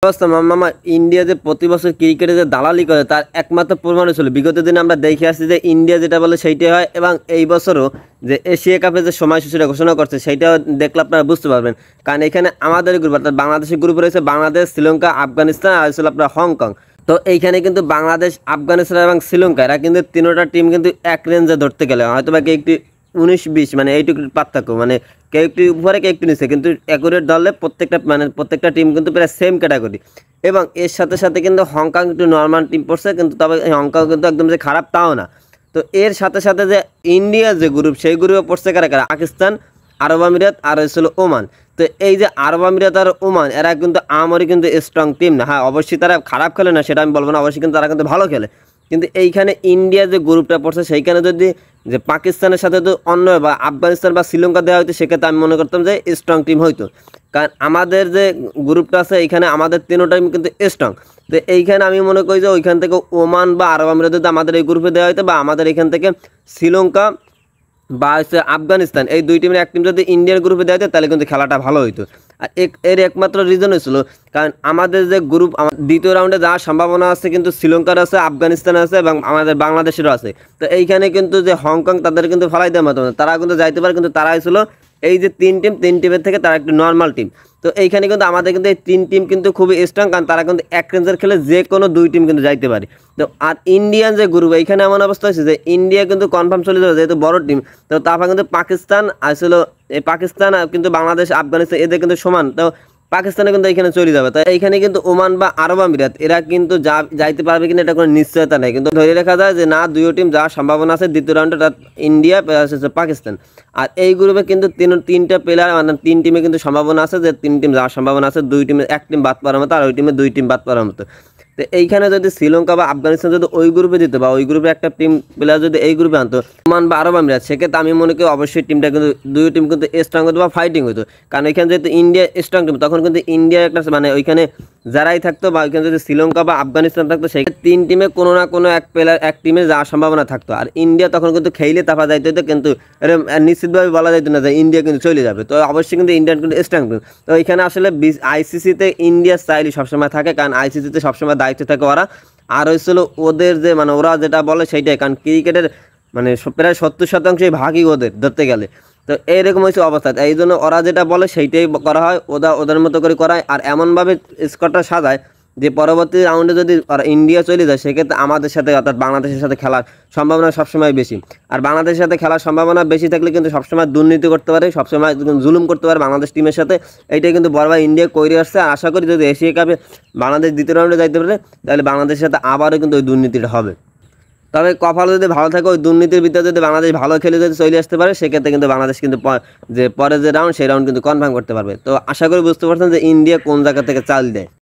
অবস্থা মামা ইন্ডিয়া যে প্রতি বছর ক্রিকেটে যে দালালি করে তার একমাত্র প্রমাণ ছিল বিগত দিনে আমরা দেখে আসছি যে ইন্ডিয়া যেটা বলে সেইটাই হয়, এবং এই বছরও যে এশিয়া কাপে যে সময়সূচিটা ঘোষণা করছে সেইটাও দেখলে আপনারা বুঝতে পারবেন। কারণ এখানে আমাদের গ্রুপ অর্থাৎ বাংলাদেশের গ্রুপ রয়েছে বাংলাদেশ, শ্রীলঙ্কা, আফগানিস্তান আর ছিল আপনার হংকং। তো এইখানে কিন্তু বাংলাদেশ, আফগানিস্তান এবং শ্রীলঙ্কা এরা কিন্তু তিনোটা টিম কিন্তু এক রেঞ্জে ধরতে গেলে হয়তো বা একটি 19-20 মানে এইটুকু পার্থক্য, মানে কেউ একটু উপরে কেউ একটু নিচে, কিন্তু অ্যাকুরেট ধরলে প্রত্যেকটা টিম কিন্তু প্রায় সেম ক্যাটাগরি। এবং এর সাথে সাথে কিন্তু হংকং একটু নর্মাল টিম পড়ছে, কিন্তু তবে হংকং কিন্তু একদম যে খারাপ তাও না। তো এর সাথে সাথে যে ইন্ডিয়া যে গ্রুপ সেই গ্রুপে পড়ছে কারা কারা, পাকিস্তান, আরব আমিরাত আর হয়েছিল ওমান। তো এই যে আরব আমিরাত আর ওমান এরা কিন্তু আমারই কিন্তু স্ট্রং টিম না। হ্যাঁ অবশ্যই তারা খারাপ খেলে না সেটা আমি বলবো না, অবশ্যই কিন্তু তারা কিন্তু ভালো খেলে। কিন্তু এইখানে ইন্ডিয়া যে গ্রুপটা পড়ছে সেইখানে যদি যে পাকিস্তানের সাথে তো অন্য বা আফগানিস্তান বা শ্রীলঙ্কা দেওয়া হয়তো সেক্ষেত্রে আমি মনে করতাম যে স্ট্রং টিম হইতো। কারণ আমাদের যে গ্রুপটা আছে এইখানে আমাদের তিনোটা টিম কিন্তু স্ট্রং। তো এইখানে আমি মনে করি যে ওইখান থেকে ওমান বা আরব আমিরাত যদি আমাদের এই গ্রুপে দেওয়া হয়তো, বা আমাদের এখান থেকে শ্রীলঙ্কা বা হচ্ছে আফগানিস্তান এই দুই টিমের এক টিম যদি ইন্ডিয়ান গ্রুপে দেওয়া হতো তাহলে কিন্তু খেলাটা ভালো হইতো। আর এর একমাত্র রিজন হয়েছিল কারণ আমাদের যে গ্রুপ দ্বিতীয় রাউন্ডে যাওয়ার সম্ভাবনা আছে কিন্তু শ্রীলঙ্কার আছে, আফগানিস্তান আছে এবং আমাদের বাংলাদেশেরও আছে। তো এইখানে কিন্তু যে হংকং তাদের কিন্তু ফেলাই দেওয়ার মতো না, তারা কিন্তু যাইতে পারে, কিন্তু তারা ছিল এই যে তিন টিমের থেকে তারা একটু নর্মাল টিম। তো এইখানে কিন্তু আমাদের কিন্তু এই তিন টিম কিন্তু খুবই স্ট্রং, কারণ তারা কিন্তু এক রেঞ্জের খেলে যে কোনো দুই টিম কিন্তু যাইতে পারে। তো আর ইন্ডিয়ান যে গ্রুপ এইখানে এমন অবস্থা হয়েছে যে ইন্ডিয়া কিন্তু কনফার্ম চলে যাবে যেহেতু বড় টিম। তো তারপর কিন্তু পাকিস্তান আসলে এই পাকিস্তান কিন্তু বাংলাদেশ, আফগানিস্তান এদের কিন্তু সমান। তো পাকিস্তানে কিন্তু এখানে চলে যাবে। তো এইখানে কিন্তু ওমান বা আরব আমিরাত এরা কিন্তু যাইতে পারবে কিনা এটা কোনো নিশ্চয়তা নেই, কিন্তু ধরে রাখা যায় যে না দুইও টিম যাওয়ার সম্ভাবনা আছে দ্বিতীয় রাউন্ডে, ইন্ডিয়া পাকিস্তান। আর এই গ্রুপে কিন্তু তিনটা প্লেয়ার মানে তিন টিমে কিন্তু সম্ভাবনা আছে যে তিন টিম যাওয়ার সম্ভাবনা আছে, দুই টিমে এক টিম বাদ পড়ার মতো আর ওই টিমে দুই টিম বাদ পড়ার মতো। তো এইখানে যদি শ্রীলঙ্কা বা আফগানিস্তান যদি ওই গ্রুপে দিত বা ওই গ্রুপে একটা টিম প্লেয়ার যদি এই গ্রুপে আনতো ওমান বা আরব আমিরাত, সেক্ষেত্রে আমি মনে করি অবশ্যই টিমটা কিন্তু দুই টিম কিন্তু স্ট্রং হতো বা ফাইটিং হতো। কারণ এখানে যেহেতু ইন্ডিয়া স্ট্রং টিম তখন কিন্তু ইন্ডিয়া একটা মানে ওইখানে যারাই থাকতো বা ওইখানে যদি শ্রীলঙ্কা বা আফগানিস্তান থাকতো সেই তিন টিমে কোনো না কোনো এক প্লেয়ার এক টিমে যাওয়ার সম্ভাবনা থাকতো। আর ইন্ডিয়া তখন কিন্তু খেলে তাফা যাইতে হতো, কিন্তু নিশ্চিতভাবে বলা যাইতো না যে ইন্ডিয়া কিন্তু চলে যাবে। তো অবশ্যই কিন্তু ইন্ডিয়ান কিন্তু স্ট্রং টিম। তো এখানে আসলে আইসিসিতে ইন্ডিয়ার স্টাইলই সবসময় থাকে, কারণ আইসিসিতে সবসময় দায়িত্ব থাকে ওরা। আর হয়েছিল ওদের যে মানে ওরা যেটা বলে সেইটাই, কারণ ক্রিকেটের মানে প্রায় 70% ভাগই ওদের ধরতে গেলে। তো এইরকম হয়েছে অবস্থা, এই জন্য ওরা যেটা বলে সেইটাই করা হয়, ওদের মতো করে করায়। আর এমনভাবে স্কোরটা সাজায় যে পরবর্তী রাউন্ডে যদি ইন্ডিয়া চলে যায় সেক্ষেত্রে আমাদের সাথে অর্থাৎ বাংলাদেশের সাথে খেলার সম্ভাবনা সবসময় বেশি। আর বাংলাদেশের সাথে খেলার সম্ভাবনা বেশি থাকলে কিন্তু সবসময় দুর্নীতি করতে পারে, সবসময় জুলুম করতে পারে বাংলাদেশ টিমের সাথে। এইটাই কিন্তু বরাবর ইন্ডিয়া করে আসছে। আর আশা করি যদি এশিয়া কাপে বাংলাদেশ দ্বিতীয় রাউন্ডে যাইতে পারে তাহলে বাংলাদেশের সাথে আবারও কিন্তু ওই দুর্নীতিটা হবে। তবে কপাল যদি ভালো থাকে ওই দুর্নীতির ভিতরে যদি বাংলাদেশ ভালো খেলে যদি চলে আসতে পারে সেক্ষেত্রে কিন্তু বাংলাদেশ কিন্তু যে পরে যে রাউন্ড সেই রাউন্ড কিন্তু কনফার্ম করতে পারবে। তো আশা করি বুঝতে পারছেন যে ইন্ডিয়া কোন জায়গা থেকে চাল দেয়।